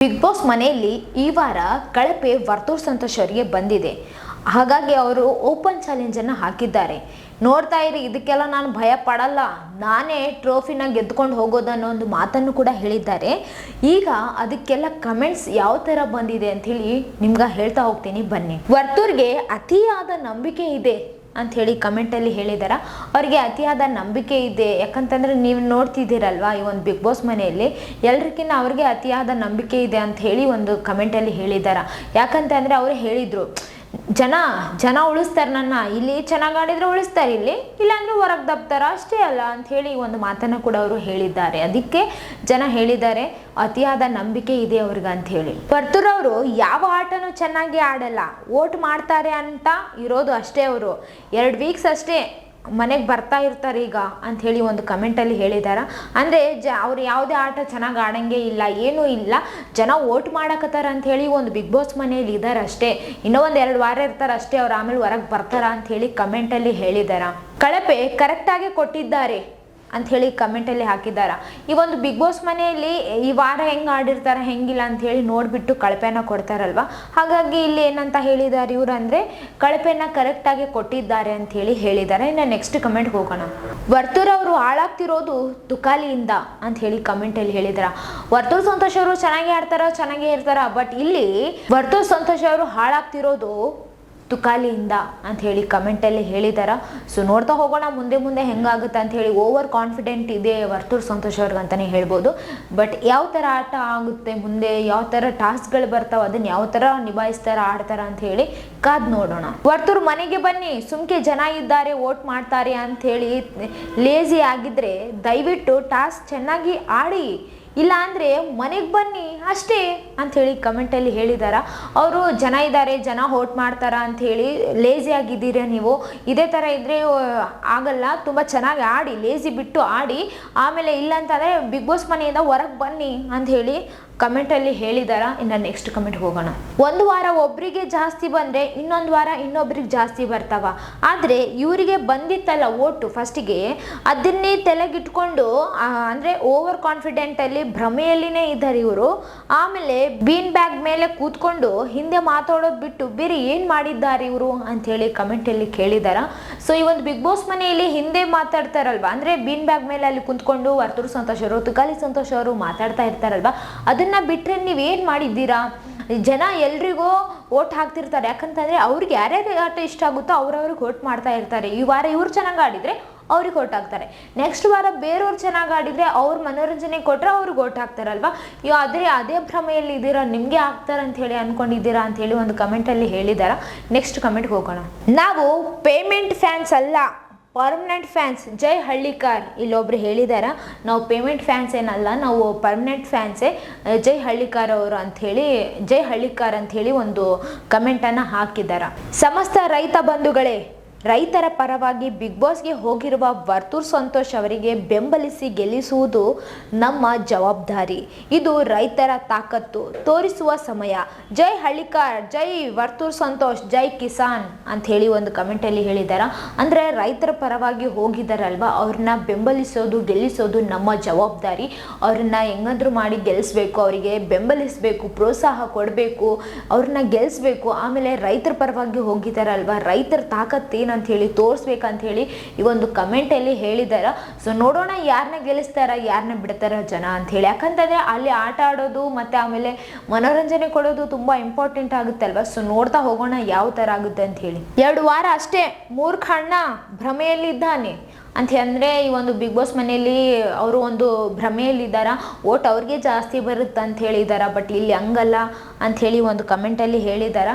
Big boss ಮನೆಯಲ್ಲಿ ಈ ವಾರ ಕಳಪೆ ವರ್ತೂರ್ ಸಂತೋಷ್ ಅವರಿಗೆ ಬಂದಿದೆ. ಹಾಗಾಗಿ ಅವರು ಓಪನ್ ಚಾಲೆಂಜನ್ನು ಹಾಕಿದ್ದಾರೆ. ನೋಡ್ತಾ ಇರಿ, ಇದಕ್ಕೆಲ್ಲ ನಾನು ಭಯ ಪಡಲ್ಲ, ನಾನೇ ಟ್ರೋಫಿನ ಗೆದ್ದುಕೊಂಡು ಹೋಗೋದು ಅನ್ನೋ ಒಂದು ಮಾತನ್ನು ಕೂಡ ಹೇಳಿದ್ದಾರೆ. ಈಗ ಅದಕ್ಕೆಲ್ಲ ಕಮೆಂಟ್ಸ್ ಯಾವ ಥರ ಬಂದಿದೆ ಅಂಥೇಳಿ ನಿಮ್ಗೆ ಹೇಳ್ತಾ ಹೋಗ್ತೀನಿ, ಬನ್ನಿ. ವರ್ತೂರ್ಗೆ ಅತಿಯಾದ ನಂಬಿಕೆ ಇದೆ ಅಂಥೇಳಿ ಕಮೆಂಟಲ್ಲಿ ಹೇಳಿದಾರ. ಅವ್ರಿಗೆ ಅತಿಯಾದ ನಂಬಿಕೆ ಇದೆ, ಯಾಕಂತಂದರೆ ನೀವು ನೋಡ್ತಿದ್ದೀರಲ್ವಾ ಈ ಒಂದು ಬಿಗ್ ಬಾಸ್ ಮನೆಯಲ್ಲಿ ಎಲ್ರಿಗಿನ್ನ ಅವ್ರಿಗೆ ಅತಿಯಾದ ನಂಬಿಕೆ ಇದೆ ಅಂತ ಹೇಳಿ ಒಂದು ಕಮೆಂಟಲ್ಲಿ ಹೇಳಿದಾರ. ಯಾಕಂತಂದರೆ ಅವರು ಹೇಳಿದರು, ಜನ ಉಳಿಸ್ತಾರೆ, ನನ್ನ ಇಲ್ಲಿ ಚೆನ್ನಾಗಿ ಆಡಿದ್ರೆ ಉಳಿಸ್ತಾರೆ, ಇಲ್ಲಿ ಇಲ್ಲಾಂದ್ರೆ ಹೊರಗೆ ದಬ್ತಾರ ಅಷ್ಟೇ ಅಲ್ಲ ಅಂತ ಹೇಳಿ ಒಂದು ಮಾತನ್ನು ಕೂಡ ಅವರು ಹೇಳಿದ್ದಾರೆ. ಅದಕ್ಕೆ ಜನ ಹೇಳಿದ್ದಾರೆ ಅತಿಯಾದ ನಂಬಿಕೆ ಇದೆ ಅವ್ರಿಗೆ ಅಂತ ಹೇಳಿ. ವರ್ತೂರ್ ಅವರು ಯಾವ ಆಟನೂ ಚೆನ್ನಾಗಿ ಆಡಲ್ಲ, ವೋಟ್ ಮಾಡ್ತಾರೆ ಅಂತ ಇರೋದು ಅಷ್ಟೇ. ಅವರು 2 ವೀಕ್ಸ್ ಅಷ್ಟೇ ಮನೆಗೆ ಬರ್ತಾ ಇರ್ತಾರೆ ಈಗ ಅಂಥೇಳಿ ಒಂದು ಕಮೆಂಟಲ್ಲಿ ಹೇಳಿದಾರ. ಅಂದರೆ ಅವ್ರು ಯಾವುದೇ ಆಟ ಚೆನ್ನಾಗಿ ಆಡಂಗೆ ಇಲ್ಲ, ಏನೂ ಇಲ್ಲ, ಜನ ವೋಟ್ ಮಾಡಕತ್ತಾರ ಅಂಥೇಳಿ ಒಂದು ಬಿಗ್ ಬಾಸ್ ಮನೆಯಲ್ಲಿ ಇದ್ದಾರೆ ಅಷ್ಟೇ. ಇನ್ನೂ ಒಂದು 2 ವಾರ ಇರ್ತಾರೆ ಅಷ್ಟೇ, ಅವ್ರು ಆಮೇಲೆ ಹೊರಗೆ ಬರ್ತಾರ ಅಂಥೇಳಿ ಕಮೆಂಟಲ್ಲಿ ಹೇಳಿದಾರ. ಕಳಪೆ ಕರೆಕ್ಟಾಗಿ ಕೊಟ್ಟಿದ್ದಾರೆ ಅಂಥೇಳಿ ಕಮೆಂಟಲ್ಲಿ ಹಾಕಿದ್ದಾರೆ. ಈ ಒಂದು ಬಿಗ್ ಬಾಸ್ ಮನೆಯಲ್ಲಿ ಈ ವಾರ ಹೆಂಗೆ ಆಡಿರ್ತಾರೆ ಹೆಂಗಿಲ್ಲ ಅಂಥೇಳಿ ನೋಡಿಬಿಟ್ಟು ಕಳಪೆನ ಕೊಡ್ತಾರಲ್ವ. ಹಾಗಾಗಿ ಇಲ್ಲಿ ಏನಂತ ಹೇಳಿದ್ದಾರೆ ಇವರು ಅಂದರೆ ಕಳಪೆನ ಕರೆಕ್ಟಾಗಿ ಕೊಟ್ಟಿದ್ದಾರೆ ಅಂಥೇಳಿ ಹೇಳಿದ್ದಾರೆ. ಇನ್ನು ನೆಕ್ಸ್ಟ್ ಕಮೆಂಟ್ಗೆ ಹೋಗೋಣ. ವರ್ತೂರ್ ಅವರು ಹಾಳಾಗ್ತಿರೋದು ತುಕಾಲಿಯಿಂದ ಅಂತ ಹೇಳಿ ಕಮೆಂಟಲ್ಲಿ ಹೇಳಿದಾರೆ. ವರ್ತೂರ್ ಸಂತೋಷ್ ಅವರು ಚೆನ್ನಾಗಿ ಆಡ್ತಾರ, ಚೆನ್ನಾಗೇ ಇರ್ತಾರ, ಬಟ್ ಇಲ್ಲಿ ವರ್ತೂರ್ ಸಂತೋಷ್ ಅವರು ಹಾಳಾಗ್ತಿರೋದು ತುಕಾಲಿಯಿಂದ ಅಂತ ಹೇಳಿ ಕಮೆಂಟಲ್ಲಿ ಹೇಳಿದಾರ. ಸೊ ನೋಡ್ತಾ ಹೋಗೋಣ ಮುಂದೆ ಹೆಂಗಾಗುತ್ತೆ ಅಂತ ಹೇಳಿ. ಓವರ್ ಕಾನ್ಫಿಡೆಂಟ್ ಇದೆ ವರ್ತೂರ್ ಸಂತೋಷ್ ಅವ್ರಿಗೆ ಅಂತಲೇ ಹೇಳ್ಬೋದು. ಬಟ್ ಯಾವ ಥರ ಆಟ ಆಗುತ್ತೆ ಮುಂದೆ, ಯಾವ ಥರ ಟಾಸ್ಕ್ಗಳು ಬರ್ತಾವೆ, ಅದನ್ನು ಯಾವ ಥರ ನಿಭಾಯಿಸ್ತಾರ ಆಡ್ತಾರ ಅಂತ ಹೇಳಿ ಕಾದ್ ನೋಡೋಣ. ವರ್ತೂರ್ ಮನೆಗೆ ಬನ್ನಿ, ಸುಮ್ಕೆ ಜನ ಇದ್ದಾರೆ ವೋಟ್ ಮಾಡ್ತಾರೆ ಅಂತ ಹೇಳಿ ಲೇಜಿ ಆಗಿದ್ರೆ ದಯವಿಟ್ಟು ಟಾಸ್ಕ್ ಚೆನ್ನಾಗಿ ಆಡಿ, ಇಲ್ಲ ಅಂದರೆ ಮನೆಗೆ ಬನ್ನಿ ಅಷ್ಟೇ ಅಂಥೇಳಿ ಕಮೆಂಟಲ್ಲಿ ಹೇಳಿದಾರ. ಅವರು ಜನ ಇದ್ದಾರೆ, ಜನ ವೋಟ್ ಮಾಡ್ತಾರ ಅಂಥೇಳಿ ಲೇಜಿ ಆಗಿದ್ದೀರಾ ನೀವು, ಇದೇ ಥರ ಇದ್ದರೆ ಆಗಲ್ಲ, ತುಂಬ ಚೆನ್ನಾಗಿ ಆಡಿ, ಲೇಜಿ ಬಿಟ್ಟು ಆಡಿ, ಆಮೇಲೆ ಇಲ್ಲ ಅಂತಂದರೆ ಬಿಗ್ ಬಾಸ್ ಮನೆಯಿಂದ ಹೊರಗೆ ಬನ್ನಿ ಅಂಥೇಳಿ ಕಮೆಂಟಲ್ಲಿ ಹೇಳಿದಾರ. ಇನ್ನು ನೆಕ್ಸ್ಟ್ ಕಮೆಂಟ್ ಹೋಗೋಣ. ಒಂದು ವಾರ ಒಬ್ಬರಿಗೆ ಜಾಸ್ತಿ ಬಂದರೆ ಇನ್ನೊಂದು ವಾರ ಇನ್ನೊಬ್ರಿಗೆ ಜಾಸ್ತಿ ಬರ್ತಾವ. ಆದರೆ ಇವರಿಗೆ ಬಂದಿತ್ತಲ್ಲ ಓಟು ಫಸ್ಟಿಗೆ, ಅದನ್ನೇ ತಲೆಗಿಟ್ಕೊಂಡು ಅಂದರೆ ಓವರ್ ಕಾನ್ಫಿಡೆಂಟಲ್ಲಿ ಭ್ರಮೆಯಲ್ಲಿನೇ ಇದ್ದಾರೆ ಇವರು. ಆಮೇಲೆ ಬೀನ್ ಬ್ಯಾಗ್ ಮೇಲೆ ಕೂತ್ಕೊಂಡು ಹಿಂದೆ ಮಾತಾಡೋದು ಬಿಟ್ಟು ಬೇರೆ ಏನು ಮಾಡಿದ್ದಾರೆ ಇವರು ಅಂಥೇಳಿ ಕಮೆಂಟಲ್ಲಿ ಕೇಳಿದಾರ. ಸೊ ಈ ಒಂದು ಬಿಗ್ ಬಾಸ್ ಮನೆಯಲ್ಲಿ ಹಿಂದೆ ಮಾತಾಡ್ತಾರಲ್ವ, ಅಂದರೆ ಬೀನ್ ಬ್ಯಾಗ್ ಮೇಲೆ ಅಲ್ಲಿ ಕುಂತ್ಕೊಂಡು ವರ್ತೂರ್ ಸಂತೋಷ್ ಅವರು, ತುಕಾಲಿ ಸಂತೋಷ್ ಅವರು ಮಾತಾಡ್ತಾ ಇರ್ತಾರಲ್ವ, ಅದನ್ನು ಬಿಟ್ಟರೆ ನೀವೇನು ಮಾಡಿದ್ದೀರಾ? ಜನ ಎಲ್ರಿಗೂ ಓಟ್ ಹಾಕ್ತಿರ್ತಾರೆ, ಯಾಕಂತಂದರೆ ಅವ್ರಿಗೆ ಯಾರ್ಯಾರು ಆಟ ಇಷ್ಟ ಆಗುತ್ತೋ ಅವ್ರವ್ರಿಗೆ ಓಟ್ ಮಾಡ್ತಾ ಇರ್ತಾರೆ. ಈ ವಾರ ಇವ್ರು ಚೆನ್ನಾಗಿ ಆಡಿದರೆ ಅವ್ರಿಗೆ ಓಟ್ ಹಾಕ್ತಾರೆ, ನೆಕ್ಸ್ಟ್ ವಾರ ಬೇರೆಯವ್ರು ಚೆನ್ನಾಗಿ ಆಡಿದರೆ ಅವ್ರ ಮನೋರಂಜನೆ ಕೊಟ್ಟರೆ ಅವ್ರಿಗೆ ಓಟ್ ಹಾಕ್ತಾರಲ್ವ. ಆದರೆ ಅದೇ ಭ್ರಮೆಯಲ್ಲಿ ಇದ್ದೀರಾ, ನಿಮಗೆ ಹಾಕ್ತಾರೆ ಅಂತ ಹೇಳಿ ಅಂದ್ಕೊಂಡಿದ್ದೀರಾ ಅಂಥೇಳಿ ಒಂದು ಕಮೆಂಟಲ್ಲಿ ಹೇಳಿದಾರ. ನೆಕ್ಸ್ಟ್ ಕಮೆಂಟ್ಗೆ ಹೋಗೋಣ. ನಾವು ಪೇಮೆಂಟ್ ಫ್ಯಾನ್ಸ್ ಅಲ್ಲ, ಪರ್ಮನೆಂಟ್ ಫ್ಯಾನ್ಸ್, ಜೈ ಹಳ್ಳಿಕಾರ್. ಇಲ್ಲೊಬ್ರು ಹೇಳಿದಾರ, ನಾವು ಪೇಮೆಂಟ್ ಫ್ಯಾನ್ಸ್ ಏನಲ್ಲ, ನಾವು ಪರ್ಮನೆಂಟ್ ಫ್ಯಾನ್ಸೇ, ಜೈ ಹಳ್ಳಿಕಾರ್ ಅವರು ಅಂಥೇಳಿ, ಜೈ ಹಳ್ಳಿಕಾರ್ ಅಂಥೇಳಿ ಒಂದು ಕಮೆಂಟನ್ನು ಹಾಕಿದಾರ. ಸಮಸ್ತ ರೈತ ಬಂಧುಗಳೇ, ರೈತರ ಪರವಾಗಿ ಬಿಗ್ ಬಾಸ್ಗೆ ಹೋಗಿರುವ ವರ್ತೂರ್ ಸಂತೋಷ್ ಅವರಿಗೆ ಬೆಂಬಲಿಸಿ ಗೆಲ್ಲಿಸುವುದು ನಮ್ಮ ಜವಾಬ್ದಾರಿ. ಇದು ರೈತರ ತಾಕತ್ತು ತೋರಿಸುವ ಸಮಯ. ಜೈ ಹಳ್ಳಿಕಾರ್, ಜೈ ವರ್ತೂರ್ ಸಂತೋಷ್, ಜೈ ಕಿಸಾನ್ ಅಂಥೇಳಿ ಒಂದು ಕಮೆಂಟಲ್ಲಿ ಹೇಳಿದಾರ. ಅಂದರೆ ರೈತರ ಪರವಾಗಿ ಹೋಗಿದಾರಲ್ವ, ಅವ್ರನ್ನ ಬೆಂಬಲಿಸೋದು ಗೆಲ್ಲಿಸೋದು ನಮ್ಮ ಜವಾಬ್ದಾರಿ. ಅವ್ರನ್ನ ಹೆಂಗಾದ್ರೂ ಮಾಡಿ ಗೆಲ್ಲಿಸ್ಬೇಕು, ಅವರಿಗೆ ಬೆಂಬಲಿಸಬೇಕು, ಪ್ರೋತ್ಸಾಹ ಕೊಡಬೇಕು, ಅವ್ರನ್ನ ಗೆಲ್ಲಿಸ್ಬೇಕು. ಆಮೇಲೆ ರೈತರ ಪರವಾಗಿ ಹೋಗಿದಾರಲ್ವ, ರೈತರ ತಾಕತ್ತು ಅಂತ ಹೇಳಿ ತೋರಿಸ್ಬೇಕಂತ ಹೇಳಿ ಈ ಒಂದು ಕಮೆಂಟಲ್ಲಿ ಹೇಳಿದಾರ. ಸೊ ನೋಡೋಣ ಯಾರನ್ನ ಗೆಲ್ಲಿಸ್ತಾರ, ಯಾರನ್ನ ಬಿಡ್ತಾರ ಜನ ಅಂತ ಹೇಳಿ. ಯಾಕಂತಂದ್ರೆ ಅಲ್ಲಿ ಆಟ ಆಡೋದು ಮತ್ತೆ ಆಮೇಲೆ ಮನೋರಂಜನೆ ಕೊಡೋದು ತುಂಬಾ ಇಂಪಾರ್ಟೆಂಟ್ ಆಗುತ್ತಲ್ವ. ಸೊ ನೋಡ್ತಾ ಹೋಗೋಣ ಯಾವ ತರ ಆಗುತ್ತೆ ಅಂತ ಹೇಳಿ. 2 ವಾರ ಅಷ್ಟೇ, ಮೂರ್ಖ ಅಣ್ಣ ಭ್ರಮೆಯಲ್ಲಿದ್ದಾನೆ ಅಂತ ಅಂದರೆ ಈ ಒಂದು ಬಿಗ್ ಬಾಸ್ ಮನೆಯಲ್ಲಿ ಅವರು ಒಂದು ಭ್ರಮೆಯಲ್ಲಿದ್ದಾರ, ಓಟ್ ಅವ್ರಿಗೆ ಜಾಸ್ತಿ ಬರುತ್ತೆ ಅಂತ ಹೇಳಿದಾರ. ಬಟ್ ಇಲ್ಲಿ ಹಂಗಲ್ಲ ಅಂಥೇಳಿ ಒಂದು ಕಮೆಂಟಲ್ಲಿ ಹೇಳಿದಾರ.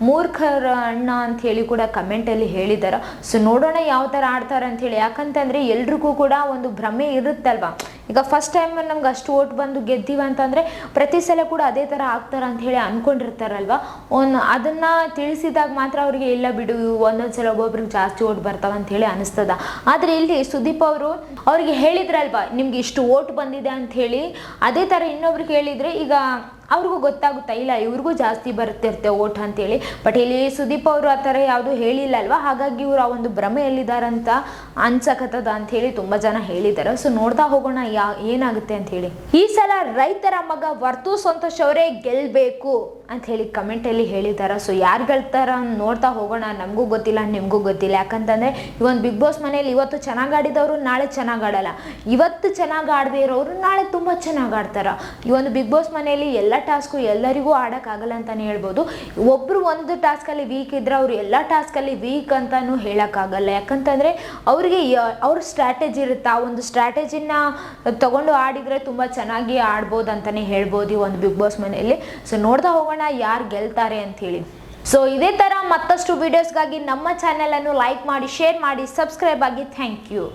ಮೂರ್ಖರ ಅಣ್ಣ ಅಂಥೇಳಿ ಕೂಡ ಕಮೆಂಟಲ್ಲಿ ಹೇಳಿದಾರ. ಸೊ ನೋಡೋಣ ಯಾವ ಥರ ಆಡ್ತಾರೆ ಅಂಥೇಳಿ. ಯಾಕಂತಂದರೆ ಎಲ್ರಿಗೂ ಕೂಡ ಒಂದು ಭ್ರಮೆ ಇರುತ್ತಲ್ವ. ಈಗ ಫಸ್ಟ್ ಟೈಮ್ ನಮ್ಗೆ ಅಷ್ಟು ಓಟ್ ಬಂದು ಗೆದ್ದೀವಿ ಅಂತಂದರೆ ಪ್ರತಿ ಸಲ ಕೂಡ ಅದೇ ಥರ ಆಗ್ತಾರೆ ಅಂಥೇಳಿ ಅಂದ್ಕೊಂಡಿರ್ತಾರಲ್ವ. ಅದನ್ನು ತಿಳಿಸಿದಾಗ ಮಾತ್ರ ಅವರಿಗೆ ಇಲ್ಲ ಬಿಡು, ಒಂದೊಂದು ಸಲ ಒಬ್ಬೊಬ್ರಿಗೆ ಜಾಸ್ತಿ ಓಟ್ ಬರ್ತಾವೆ ಅಂಥೇಳಿ ಅನಿಸ್ತದ. ಆದರೆ ಇಲ್ಲಿ ಸುದೀಪ್ ಅವರು ಅವ್ರಿಗೆ ಹೇಳಿದ್ರಲ್ವ ನಿಮ್ಗೆ ಇಷ್ಟು ಓಟ್ ಬಂದಿದೆ ಅಂಥೇಳಿ, ಅದೇ ಥರ ಇನ್ನೊಬ್ರಿಗೆ ಹೇಳಿದರೆ ಈಗ ಅವ್ರಿಗೂ ಗೊತ್ತಾಗುತ್ತಾ ಇಲ್ಲ ಇವ್ರಿಗೂ ಜಾಸ್ತಿ ಬರುತ್ತಿರುತ್ತೆ ಓಟ್ ಅಂತೇಳಿ. ಬಟ್ ಇಲ್ಲಿ ಸುದೀಪ್ ಅವರು ಆ ಥರ ಯಾವುದು ಹೇಳಿಲ್ಲ ಅಲ್ವಾ, ಹಾಗಾಗಿ ಇವರು ಆ ಒಂದು ಭ್ರಮೆಯಲ್ಲಿದ್ದಾರಂತ ಅನ್ಸಕತ್ತದ ಅಂತ ಹೇಳಿ ತುಂಬ ಜನ ಹೇಳಿದ್ದಾರೆ. ಸೊ ನೋಡ್ತಾ ಹೋಗೋಣ ಏನಾಗುತ್ತೆ ಅಂತ ಹೇಳಿ. ಈ ಸಲ ರೈತರ ಮಗ ವರ್ತು ಸಂತೋಷ್ ಅವರೇ ಗೆಲ್ಬೇಕು ಅಂತ ಹೇಳಿ ಕಮೆಂಟಲ್ಲಿ ಹೇಳಿದ್ದಾರೆ. ಸೊ ಯಾರು ಗೆಲ್ತಾರ ನೋಡ್ತಾ ಹೋಗೋಣ. ನಮಗೂ ಗೊತ್ತಿಲ್ಲ, ನಿಮಗೂ ಗೊತ್ತಿಲ್ಲ. ಯಾಕಂತಂದರೆ ಈ ಒಂದು ಬಿಗ್ ಬಾಸ್ ಮನೇಲಿ ಇವತ್ತು ಚೆನ್ನಾಗಿ ಆಡಿದವರು ನಾಳೆ ಚೆನ್ನಾಗಿ ಆಡಲ್ಲ, ಇವತ್ತು ಚೆನ್ನಾಗಿ ಆಡದೇ ಇರೋರು ನಾಳೆ ತುಂಬ ಚೆನ್ನಾಗಿ ಆಡ್ತಾರೆ. ಈ ಒಂದು ಬಿಗ್ ಬಾಸ್ ಮನೆಯಲ್ಲಿ ಎಲ್ಲ ಟಾಸ್ಕು ಎಲ್ಲರಿಗೂ ಆಡೋಕ್ಕಾಗಲ್ಲ ಅಂತಲೇ ಹೇಳ್ಬೋದು. ಒಬ್ಬರು ಒಂದು ಟಾಸ್ಕಲ್ಲಿ ವೀಕ್ ಇದ್ದರೆ ಅವರು ಎಲ್ಲ ಟಾಸ್ಕಲ್ಲಿ ವೀಕ್ ಅಂತಲೂ ಹೇಳೋಕ್ಕಾಗಲ್ಲ. ಯಾಕಂತಂದರೆ ಅವರಿಗೆ ಅವ್ರ ಸ್ಟ್ರಾಟಜಿ ಇರುತ್ತೆ, ಆ ಒಂದು ಸ್ಟ್ರಾಟಜಿನ ತಗೊಂಡು ಆಡಿದರೆ ತುಂಬ ಚೆನ್ನಾಗಿ ಆಡ್ಬೋದು ಅಂತಲೇ ಹೇಳ್ಬೋದು ಈ ಒಂದು ಬಿಗ್ ಬಾಸ್ ಮನೆಯಲ್ಲಿ. ಸೊ ನೋಡ್ತಾ ಹೋಗೋಣ ಯಾರು ಗೆಲ್ತಾರೆ ಅಂಥೇಳಿ. ಸೊ ಇದೇ ಥರ ಮತ್ತಷ್ಟು ವಿಡಿಯೋಸ್ಗಾಗಿ ನಮ್ಮ ಚಾನಲನ್ನು ಲೈಕ್ ಮಾಡಿ, ಶೇರ್ ಮಾಡಿ, ಸಬ್ಸ್ಕ್ರೈಬ್ ಆಗಿ. Thank you.